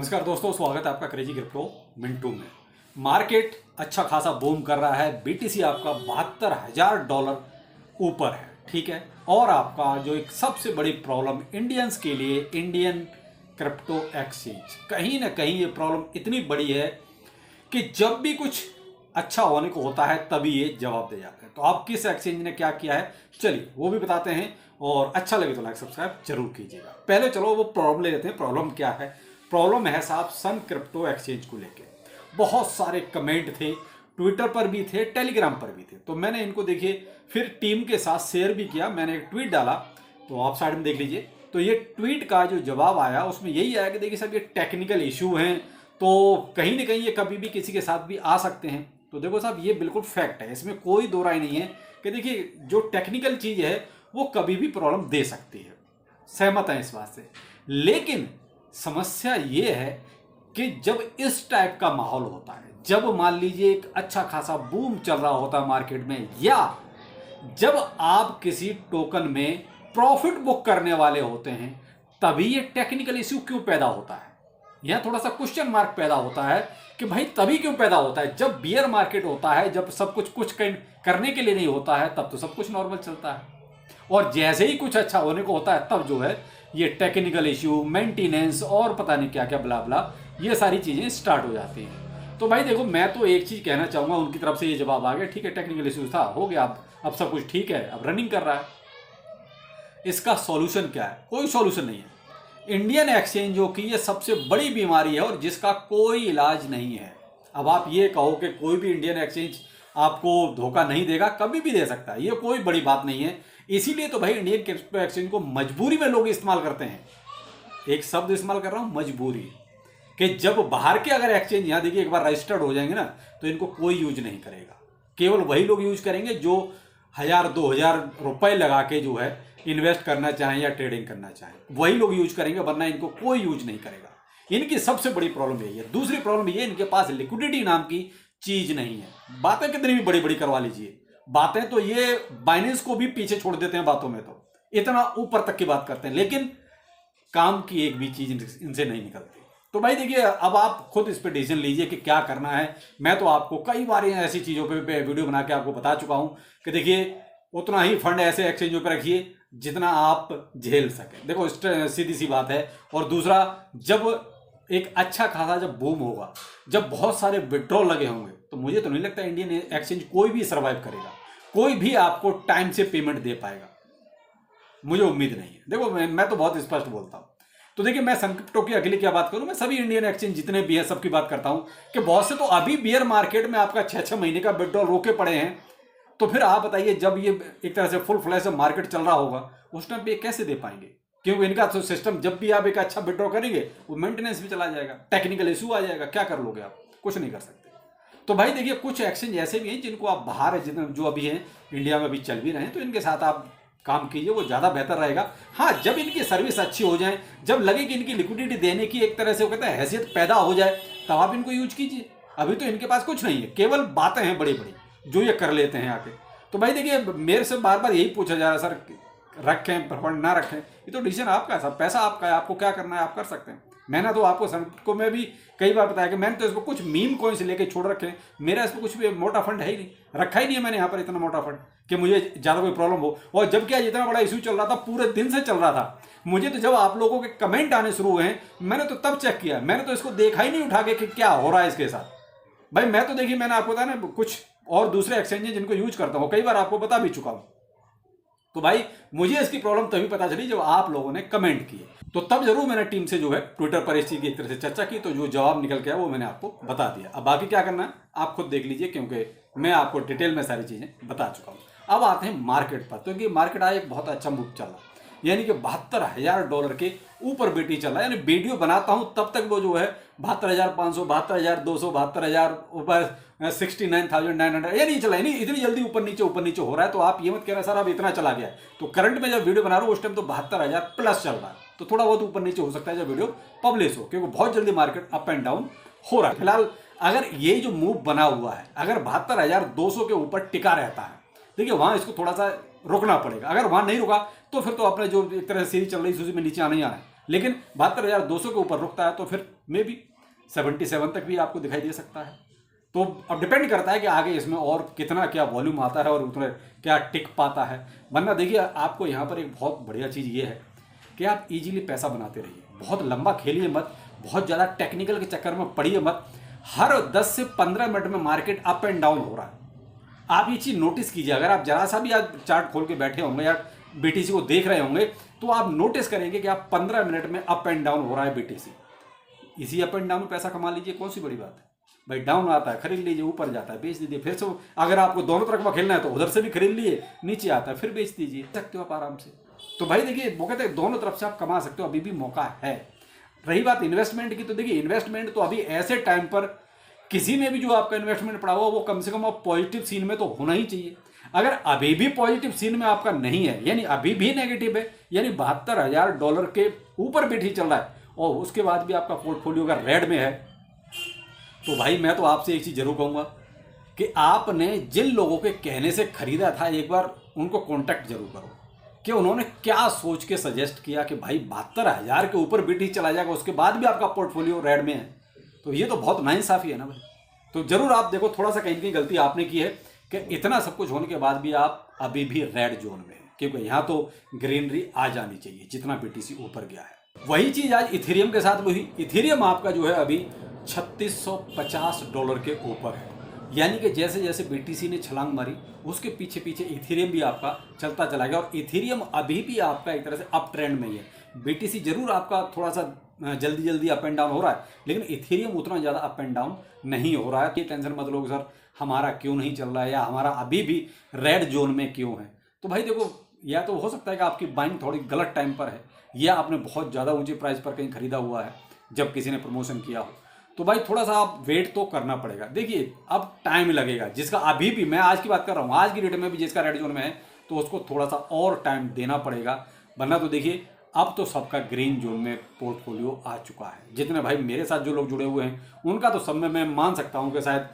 नमस्कार दोस्तों, स्वागत है आपका क्रेजी क्रिप्टो मिंटू में। मार्केट अच्छा खासा बूम कर रहा है। बीटीसी आपका $72,000 ऊपर है, ठीक है। और आपका जो एक सबसे बड़ी प्रॉब्लम इंडियंस के लिए, इंडियन क्रिप्टो एक्सचेंज, कहीं ना कहीं ये प्रॉब्लम इतनी बड़ी है कि जब भी कुछ अच्छा होने को होता है तभी ये जवाब दे जाते हैं। तो आप किस एक्सचेंज ने क्या किया है, चलिए वो भी बताते हैं। और अच्छा लगे तो लाइक सब्सक्राइब जरूर कीजिएगा। पहले चलो वो प्रॉब्लम ले लेते हैं। प्रॉब्लम क्या है? प्रॉब्लम है साहब सन क्रिप्टो एक्सचेंज को लेके बहुत सारे कमेंट थे, ट्विटर पर भी थे, टेलीग्राम पर भी थे। तो मैंने इनको देखिए फिर टीम के साथ शेयर भी किया। मैंने एक ट्वीट डाला, तो आप साइड में देख लीजिए। तो ये ट्वीट का जो जवाब आया उसमें यही आया कि देखिए सब ये टेक्निकल इशू हैं, तो कहीं ना कहीं ये कभी भी किसी के साथ भी आ सकते हैं। तो देखो साहब, ये बिल्कुल फैक्ट है, इसमें कोई दो राय नहीं है कि देखिए जो टेक्निकल चीज है वो कभी भी प्रॉब्लम दे सकती है, सहमत है इस बात से। लेकिन समस्या ये है कि जब इस टाइप का माहौल होता है, जब मान लीजिए एक अच्छा खासा बूम चल रहा होता है मार्केट में, या जब आप किसी टोकन में प्रॉफिट बुक करने वाले होते हैं, तभी ये टेक्निकल इश्यू क्यों पैदा होता है। यह थोड़ा सा क्वेश्चन मार्क पैदा होता है कि भाई तभी क्यों पैदा होता है। जब बियर मार्केट होता है, जब सब कुछ करने के लिए नहीं होता है, तब तो सब कुछ नॉर्मल चलता है। और जैसे ही कुछ अच्छा होने को होता है तब जो है ये टेक्निकल इश्यू, मेंटेनेंस और पता नहीं क्या क्या ब्ला ब्ला, ये सारी चीजें स्टार्ट हो जाती हैं। तो भाई देखो, मैं तो एक चीज कहना चाहूंगा, उनकी तरफ से ये जवाब आ गया, ठीक है टेक्निकल इश्यू था, हो गया, अब सब कुछ ठीक है, अब रनिंग कर रहा है। इसका सॉल्यूशन क्या है? कोई सॉल्यूशन नहीं है। इंडियन एक्सचेंजों की ये सबसे बड़ी बीमारी है और जिसका कोई इलाज नहीं है। अब आप ये कहो कि कोई भी इंडियन एक्सचेंज आपको धोखा नहीं देगा, कभी भी दे सकता है, ये कोई बड़ी बात नहीं है। इसीलिए तो भाई इंडियन क्रिप्टो एक्सचेंज को मजबूरी में लोग इस्तेमाल करते हैं। एक शब्द इस्तेमाल कर रहा हूं, मजबूरी, कि जब बाहर के अगर एक्सचेंज यहां देखिए एक बार रजिस्टर्ड हो जाएंगे ना, तो इनको कोई यूज नहीं करेगा। केवल वही लोग यूज करेंगे जो 1,000-2,000 रुपए लगा के जो है इन्वेस्ट करना चाहें या ट्रेडिंग करना चाहें, वही लोग यूज करेंगे, वरना इनको कोई यूज नहीं करेगा। इनकी सबसे बड़ी प्रॉब्लम यही है। दूसरी प्रॉब्लम ये, इनके पास लिक्विडिटी नाम की चीज नहीं है। बातें कितनी भी बड़ी बड़ी करवा लीजिए, बातें तो ये बाइनेंस को भी पीछे छोड़ देते हैं बातों में, तो इतना ऊपर तक की बात करते हैं, लेकिन काम की एक भी चीज इनसे नहीं निकलती। तो भाई देखिए, अब आप खुद इस पर डिसीजन लीजिए कि क्या करना है। मैं तो आपको कई बार ऐसी चीजों पे वीडियो बना के आपको बता चुका हूं कि देखिए उतना ही फंड ऐसे एक्सचेंजों पर रखिए जितना आप झेल सकें। देखो सीधी सी बात है। और दूसरा, जब एक अच्छा खासा जब बूम होगा, जब बहुत सारे विड्रॉल लगे होंगे, तो मुझे तो नहीं लगता इंडियन एक्सचेंज कोई भी सर्वाइव करेगा, कोई भी आपको टाइम से पेमेंट दे पाएगा, मुझे उम्मीद नहीं है। देखो मैं तो बहुत स्पष्ट बोलता हूं। तो देखिए, मैं सन क्रिप्टो की अकेले क्या बात करूं, मैं सभी इंडियन एक्सचेंज जितने भी हैं सबकी बात करता हूं कि बहुत से तो अभी बियर मार्केट में आपका 6-6 महीने का विड्रॉल रोके पड़े हैं। तो फिर आप बताइए, जब ये एक तरह से फुल फ्लैश मार्केट चल रहा होगा, उस टाइम पे कैसे दे पाएंगे? क्योंकि इनका तो सिस्टम, जब भी आप एक अच्छा विड्रॉ करेंगे वो मेंटेनेंस भी चला जाएगा, टेक्निकल इशू आ जाएगा, क्या कर लोगे आप? कुछ नहीं कर सकते। तो भाई देखिए, कुछ एक्सचेंज ऐसे भी हैं जिनको आप बाहर जो अभी हैं इंडिया में अभी चल भी रहे हैं, तो इनके साथ आप काम कीजिए, वो ज़्यादा बेहतर रहेगा। हाँ, जब इनकी सर्विस अच्छी हो जाए, जब लगे कि इनकी लिक्विडिटी देने की एक तरह से वो कहते हैं हैसियत पैदा हो जाए, तब आप इनको यूज कीजिए। अभी तो इनके पास कुछ नहीं है, केवल बातें हैं बड़ी बड़ी जो ये कर लेते हैं आके। तो भाई देखिए, मेरे से बार बार यही पूछा जा रहा है, सर रखें फंड ना रखें, ये तो डिसीजन आपका है, सब पैसा आपका है, आपको क्या करना है आप कर सकते हैं। मैंने तो आपको सन को मैं भी कई बार बताया कि मैंने तो इसको कुछ मीम कॉइन से लेके छोड़ रखे हैं। मेरा इसमें कुछ भी मोटा फंड है ही नहीं, रखा ही नहीं है मैंने यहाँ पर इतना मोटा फंड कि मुझे ज़्यादा कोई प्रॉब्लम हो। और जब क्या इतना बड़ा इशू चल रहा था, पूरे दिन से चल रहा था, मुझे तो जब आप लोगों के कमेंट आने शुरू हुए हैं, मैंने तो तब चेक किया, मैंने तो इसको देखा ही नहीं उठा के कि क्या हो रहा है इसके साथ। भाई मैं तो देखिए, मैंने आपको बताया ना, कुछ और दूसरे एक्सचेंज जिनको यूज करता हूँ, कई बार आपको बता भी चुका हूँ। तो भाई मुझे इसकी प्रॉब्लम तभी पता चली जब आप लोगों ने कमेंट किए, तो तब जरूर मैंने टीम से जो है ट्विटर पर इस चीज की एक तरह से चर्चा की, तो जो जवाब निकल के आया वो मैंने आपको बता दिया। अब बाकी क्या करना है आप खुद देख लीजिए, क्योंकि मैं आपको डिटेल में सारी चीजें बता चुका हूं। अब आते हैं मार्केट पर, क्योंकि मार्केट आज एक बहुत अच्छा मूव चल रहा है, यानी कि $72,000 के ऊपर बीटी चल रहा है। यानी वीडियो बनाता हूं तब तक वो जो है 72,500, 72,200, 72,000 ऊपर 69,900, ये नहीं चला, नहीं इतनी जल्दी ऊपर नीचे हो रहा है। तो आप ये मत कह रहे सर अब इतना चला गया। तो करंट में जब वीडियो बना रहा हूं उस टाइम तो 72,000 प्लस चल रहा है, तो थोड़ा बहुत ऊपर नीचे हो सकता है जब वीडियो पब्लिश हो, क्योंकि बहुत जल्दी मार्केट अप एंड डाउन हो रहा है। फिलहाल अगर ये जो मूव बना हुआ है, अगर 72,200 के ऊपर टिका रहता है, देखिए वहां इसको थोड़ा सा रुकना पड़ेगा। अगर वहां नहीं रुका तो फिर तो अपने जो एक तरह से सीरीज चल रही है उसी में नीचे आना ही आना है। लेकिन 72,200 के ऊपर रुकता है तो फिर मे बी 77 तक भी आपको दिखाई दे सकता है। तो अब डिपेंड करता है कि आगे इसमें और कितना क्या वॉल्यूम आता है और उतना क्या टिक पाता है। वरना देखिए आपको यहाँ पर एक बहुत बढ़िया चीज़ ये है कि आप इजीली पैसा बनाते रहिए, बहुत लंबा खेलिए मत, बहुत ज़्यादा टेक्निकल के चक्कर में पड़िए मत। हर 10 से 15 मिनट में मार्केट अप एंड डाउन हो रहा है। आप ये चीज़ नोटिस कीजिए, अगर आप जरा सा भी आज चार्ट खोल के बैठे होंगे या बीटीसी को देख रहे होंगे तो आप नोटिस करेंगे कि आप 15 मिनट में अप एंड डाउन हो रहा है बीटीसी। इसी अप एंड डाउन में पैसा कमा लीजिए, कौन सी बड़ी बात है भाई। डाउन आता है खरीद लीजिए, ऊपर जाता है बेच दीजिए, फिर से अगर आपको दोनों तरफ में खेलना है तो उधर से भी खरीद लिए, नीचे आता है फिर बेच दीजिए, सकते हो आप आराम से। तो भाई देखिए वो कहते हैं दोनों तरफ से आप कमा सकते हो, अभी भी मौका है। रही बात इन्वेस्टमेंट की, तो देखिए इन्वेस्टमेंट तो अभी ऐसे टाइम पर किसी में भी जो आपका इन्वेस्टमेंट पड़ा हुआ वो कम से कम आप पॉजिटिव सीन में तो होना ही चाहिए। अगर अभी भी पॉजिटिव सीन में आपका नहीं है, यानी अभी भी नेगेटिव है, यानी $72,000 के ऊपर बैठी चल रहा है और उसके बाद भी आपका पोर्टफोलियो अगर रेड में है, तो भाई मैं तो आपसे एक चीज़ जरूर कहूँगा कि आपने जिन लोगों के कहने से खरीदा था एक बार उनको कॉन्टैक्ट जरूर करो कि उन्होंने क्या सोच के सजेस्ट किया कि भाई 72,000 के ऊपर बीटी चला जाएगा उसके बाद भी आपका पोर्टफोलियो रेड में है। तो ये तो बहुत नाइंसाफी है ना भाई। तो जरूर आप देखो, थोड़ा सा कहीं कहीं गलती आपने की है कि इतना सब कुछ होने के बाद भी आप अभी भी रेड जोन में हैं, क्योंकि यहाँ तो ग्रीनरी आ जानी चाहिए जितना बीटीसी ऊपर गया है। वही चीज़ आज इथेरियम के साथ हुई। इथेरियम आपका जो है अभी $3650 के ऊपर है, यानी कि जैसे जैसे बीटीसी ने छलांग मारी उसके पीछे पीछे इथेरियम भी आपका चलता चला गया और इथेरियम अभी भी आपका एक तरह से अप ट्रेंड में ही है। बीटीसी जरूर आपका थोड़ा सा जल्दी जल्दी अप एंड डाउन हो रहा है, लेकिन इथेरियम उतना ज़्यादा अप एंड डाउन नहीं हो रहा है। ये टेंशन मत लो सर हमारा क्यों नहीं चल रहा है या हमारा अभी भी रेड जोन में क्यों है। तो भाई देखो, या तो हो सकता है कि आपकी बाइंग थोड़ी गलत टाइम पर है या आपने बहुत ज़्यादा ऊंचे प्राइस पर कहीं खरीदा हुआ है जब किसी ने प्रमोशन किया हो, तो भाई थोड़ा सा आप वेट तो करना पड़ेगा। देखिए अब टाइम लगेगा, जिसका अभी भी, मैं आज की बात कर रहा हूँ, आज की डेट में भी जिसका रेड जोन में है तो उसको थोड़ा सा और टाइम देना पड़ेगा। वरना तो देखिए अब तो सबका ग्रीन जोन में पोर्टफोलियो आ चुका है। जितने भाई मेरे साथ जो लोग जुड़े हुए हैं उनका तो सब में मैं मान सकता हूँ कि शायद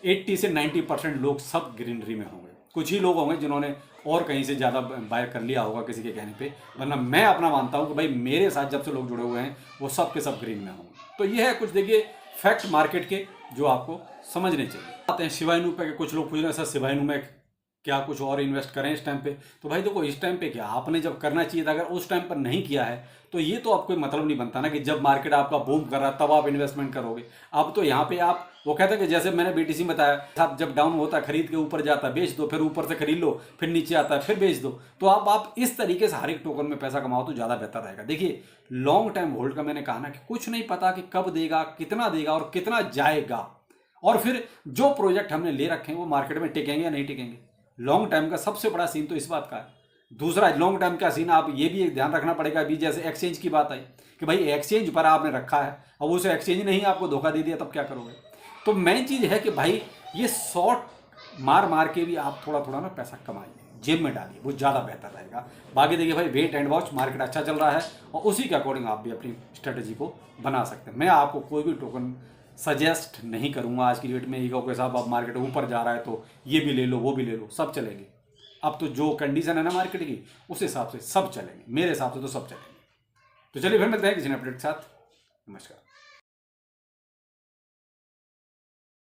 80 से 90% लोग सब ग्रीनरी में होंगे। कुछ ही लोग होंगे जिन्होंने और कहीं से ज़्यादा बाय कर लिया होगा किसी के कहने पे, वरना मैं अपना मानता हूँ कि भाई मेरे साथ जब से लोग जुड़े हुए हैं वो सब के सब ग्रीन में होंगे। तो ये है कुछ देखिए फैक्ट मार्केट के जो आपको समझने चाहिए। आते हैं शिवा इनू पे। कुछ लोग पूछ रहे हैं सर शिवा इनू में क्या कुछ और इन्वेस्ट करें इस टाइम पे। तो भाई देखो इस टाइम पे क्या, आपने जब करना चाहिए था अगर उस टाइम पर नहीं किया है तो ये तो आपको मतलब नहीं बनता ना कि जब मार्केट आपका बूम कर रहा है तब आप इन्वेस्टमेंट करोगे। अब तो यहाँ पे आप वो कहते हैं कि जैसे मैंने बीटीसी में बताया था, जब डाउन होता है खरीद के ऊपर जाता है बेच दो, फिर ऊपर से खरीद लो, फिर नीचे आता है फिर बेच दो। तो आप इस तरीके से हर एक टोकन में पैसा कमाओ तो ज़्यादा बेहतर रहेगा। देखिए लॉन्ग टाइम होल्ड का मैंने कहा ना कि कुछ नहीं पता कि कब देगा, कितना देगा और कितना जाएगा, और फिर जो प्रोजेक्ट हमने ले रखे हैं वो मार्केट में टिकेंगे या नहीं टिकेंगे। लॉन्ग टाइम का सबसे बड़ा सीन तो इस बात का है। दूसरा लॉन्ग टाइम का सीन आप ये भी एक ध्यान रखना पड़ेगा, अभी जैसे एक्सचेंज की बात आई कि भाई एक्सचेंज पर आपने रखा है और उसे एक्सचेंज नहीं आपको धोखा दे दिया तब क्या करोगे। तो मेन चीज़ है कि भाई ये शॉर्ट मार के भी आप थोड़ा थोड़ा ना पैसा कमाइए, जेब में डालिए, वो ज़्यादा बेहतर रहेगा। बाकी देखिए भाई वेट एंड वॉच, मार्केट अच्छा चल रहा है और उसी के अकॉर्डिंग आप भी अपनी स्ट्रेटेजी को बना सकते हैं। मैं आपको कोई भी टोकन सजेस्ट नहीं करूंगा आज की डेट में। ईगो के साथ आप मार्केट ऊपर जा रहा है तो ये भी ले लो वो भी ले लो, सब चलेंगे। अब तो जो कंडीशन है ना मार्केट की उस हिसाब से सब चलेंगे, मेरे हिसाब से तो सब चलेंगे। तो चलिए फिर मिलते हैं किसी अपडेट के साथ। नमस्कार।